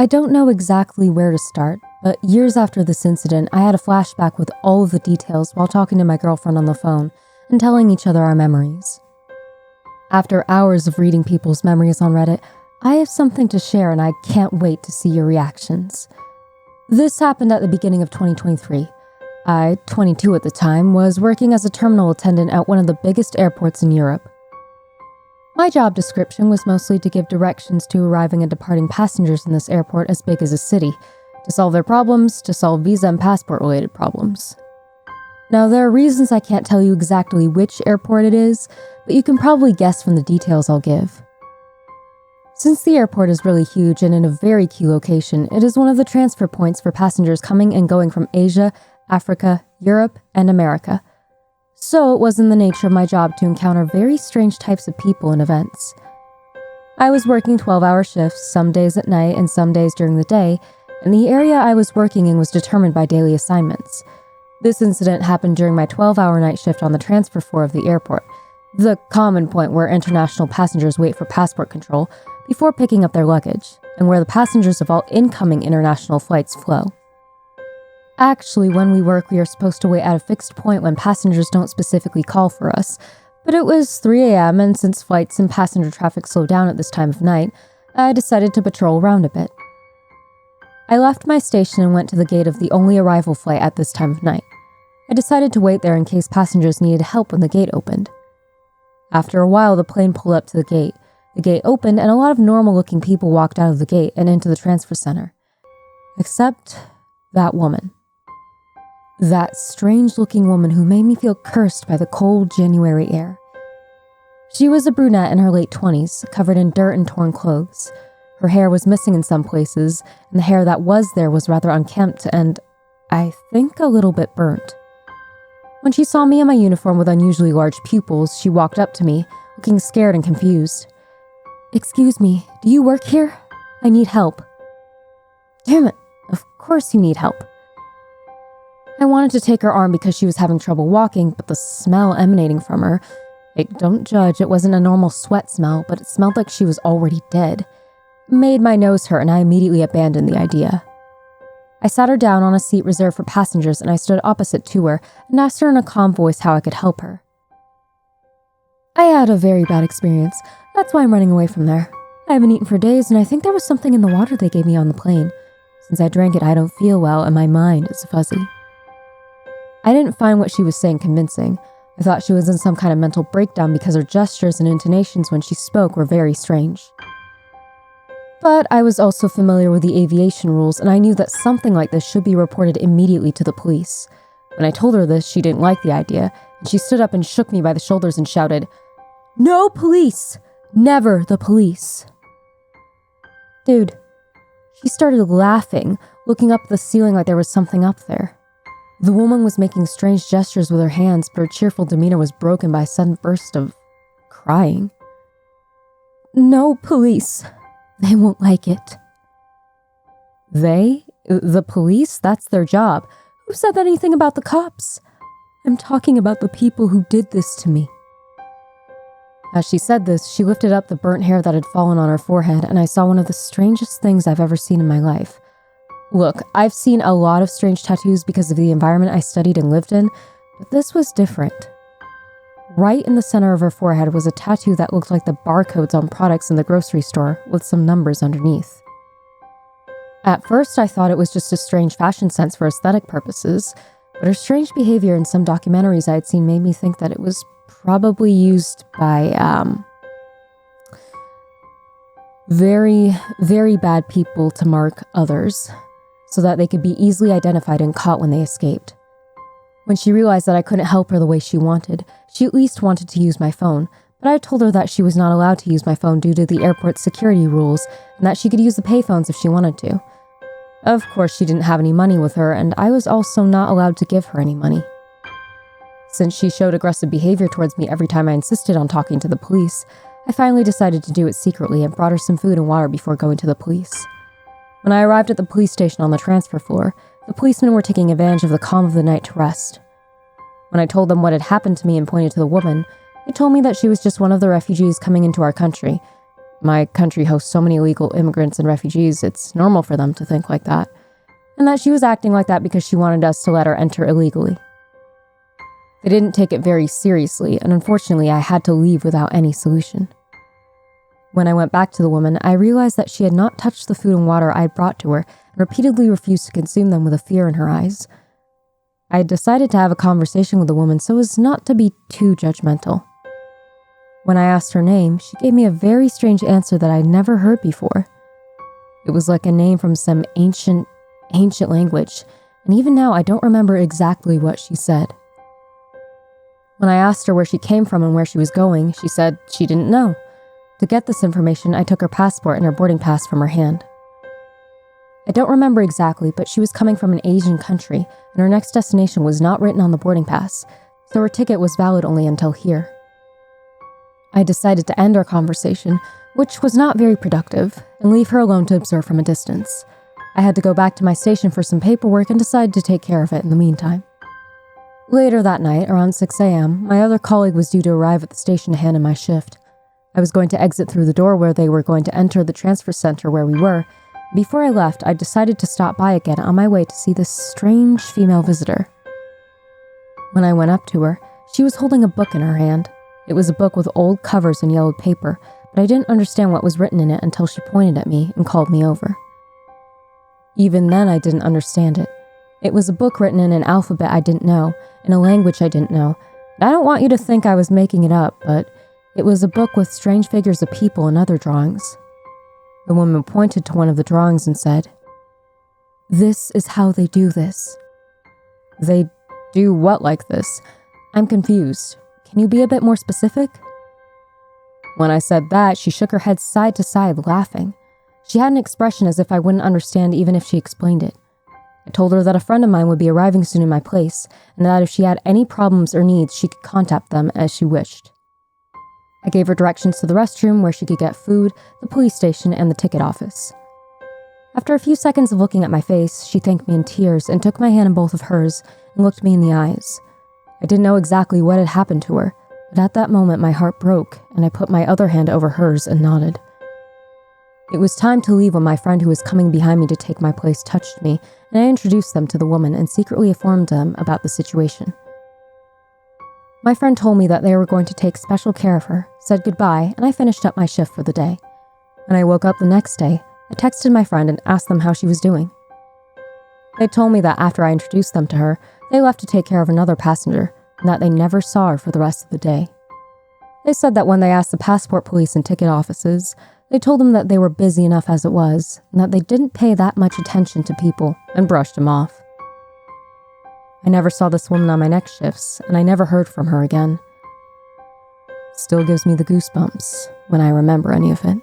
I don't know exactly where to start, but years after this incident, I had a flashback with all of the details while talking to my girlfriend on the phone and telling each other our memories. After hours of reading people's memories on Reddit, I have something to share and I can't wait to see your reactions. This happened at the beginning of 2023. I, 22 at the time, was working as a terminal attendant at one of the biggest airports in Europe. My job description was mostly to give directions to arriving and departing passengers in this airport as big as a city, to solve their problems, to solve visa and passport-related problems. Now, there are reasons I can't tell you exactly which airport it is, but you can probably guess from the details I'll give. Since the airport is really huge and in a very key location, it is one of the transfer points for passengers coming and going from Asia, Africa, Europe, and America. So it was in the nature of my job to encounter very strange types of people and events. I was working 12-hour shifts, some days at night and some days during the day, and the area I was working in was determined by daily assignments. This incident happened during my 12-hour night shift on the transfer floor of the airport, the common point where international passengers wait for passport control before picking up their luggage, and where the passengers of all incoming international flights flow. Actually, when we work, we are supposed to wait at a fixed point when passengers don't specifically call for us, but it was 3 a.m. and since flights and passenger traffic slow down at this time of night, I decided to patrol around a bit. I left my station and went to the gate of the only arrival flight at this time of night. I decided to wait there in case passengers needed help when the gate opened. After a while, the plane pulled up to the gate. The gate opened and a lot of normal-looking people walked out of the gate and into the transfer center. Except that woman. That strange-looking woman who made me feel cursed by the cold January air. She was a brunette in her late 20s, covered in dirt and torn clothes. Her hair was missing in some places, and the hair that was there was rather unkempt and, I think, a little bit burnt. When she saw me in my uniform with unusually large pupils, she walked up to me, looking scared and confused. "Excuse me, do you work here? I need help." "Damn it, of course you need help." I wanted to take her arm because she was having trouble walking, but the smell emanating from her, don't judge, it wasn't a normal sweat smell, but it smelled like she was already dead, made my nose hurt and I immediately abandoned the idea. I sat her down on a seat reserved for passengers and I stood opposite to her and asked her in a calm voice how I could help her. "I had a very bad experience, that's why I'm running away from there. I haven't eaten for days and I think there was something in the water they gave me on the plane. Since I drank it, I don't feel well and my mind is fuzzy." I didn't find what she was saying convincing. I thought she was in some kind of mental breakdown because her gestures and intonations when she spoke were very strange. But I was also familiar with the aviation rules and I knew that something like this should be reported immediately to the police. When I told her this, she didn't like the idea, and she stood up and shook me by the shoulders and shouted, "No police! Never the police!" Dude, she started laughing, looking up at the ceiling like there was something up there. The woman was making strange gestures with her hands, but her cheerful demeanor was broken by a sudden burst of crying. "No police. They won't like it." They? The police? That's their job. Who said anything about the cops? I'm talking about the people who did this to me. As she said this, she lifted up the burnt hair that had fallen on her forehead, and I saw one of the strangest things I've ever seen in my life. Look, I've seen a lot of strange tattoos because of the environment I studied and lived in, but this was different. Right in the center of her forehead was a tattoo that looked like the barcodes on products in the grocery store with some numbers underneath. At first, I thought it was just a strange fashion sense for aesthetic purposes, but her strange behavior in some documentaries I had seen made me think that it was probably used by, very, very bad people to mark others, so that they could be easily identified and caught when they escaped. When she realized that I couldn't help her the way she wanted, she at least wanted to use my phone, but I told her that she was not allowed to use my phone due to the airport's security rules, and that she could use the payphones if she wanted to. Of course, she didn't have any money with her, and I was also not allowed to give her any money. Since she showed aggressive behavior towards me every time I insisted on talking to the police, I finally decided to do it secretly and brought her some food and water before going to the police. When I arrived at the police station on the transfer floor, the policemen were taking advantage of the calm of the night to rest. When I told them what had happened to me and pointed to the woman, they told me that she was just one of the refugees coming into our country. my country hosts so many illegal immigrants and refugees, it's normal for them to think like that, and that she was acting like that because she wanted us to let her enter illegally. They didn't take it very seriously, and unfortunately I had to leave without any solution. When I went back to the woman, I realized that she had not touched the food and water I had brought to her and repeatedly refused to consume them with a fear in her eyes. I had decided to have a conversation with the woman so as not to be too judgmental. When I asked her name, she gave me a very strange answer that I'd never heard before. It was like a name from some ancient language, and even now I don't remember exactly what she said. When I asked her where she came from and where she was going, she said she didn't know. To get this information, I took her passport and her boarding pass from her hand. I don't remember exactly, but she was coming from an Asian country, and her next destination was not written on the boarding pass, so her ticket was valid only until here. I decided to end our conversation, which was not very productive, and leave her alone to observe from a distance. I had to go back to my station for some paperwork and decided to take care of it in the meantime. Later that night, around 6 a.m., my other colleague was due to arrive at the station to hand in my shift. I was going to exit through the door where they were going to enter the transfer center where we were. Before I left, I decided to stop by again on my way to see this strange female visitor. When I went up to her, she was holding a book in her hand. It was a book with old covers and yellowed paper, but I didn't understand what was written in it until she pointed at me and called me over. Even then, I didn't understand it. It was a book written in an alphabet I didn't know, in a language I didn't know. I don't want you to think I was making it up, but it was a book with strange figures of people and other drawings. The woman pointed to one of the drawings and said, "This is how they do this." "They do what like this? I'm confused. Can you be a bit more specific?" When I said that, she shook her head side to side, laughing. She had an expression as if I wouldn't understand even if she explained it. I told her that a friend of mine would be arriving soon in my place, and that if she had any problems or needs, she could contact them as she wished. I gave her directions to the restroom where she could get food, the police station, and the ticket office. After a few seconds of looking at my face, she thanked me in tears and took my hand in both of hers and looked me in the eyes. I didn't know exactly what had happened to her, but at that moment my heart broke and I put my other hand over hers and nodded. It was time to leave when my friend who was coming behind me to take my place touched me, and I introduced them to the woman and secretly informed them about the situation. My friend told me that they were going to take special care of her, said goodbye, and I finished up my shift for the day. When I woke up the next day, I texted my friend and asked them how she was doing. They told me that after I introduced them to her, they left to take care of another passenger, and that they never saw her for the rest of the day. They said that when they asked the passport police and ticket offices, they told them that they were busy enough as it was, and that they didn't pay that much attention to people and brushed them off. I never saw this woman on my next shifts, and I never heard from her again. Still gives me the goosebumps when I remember any of it.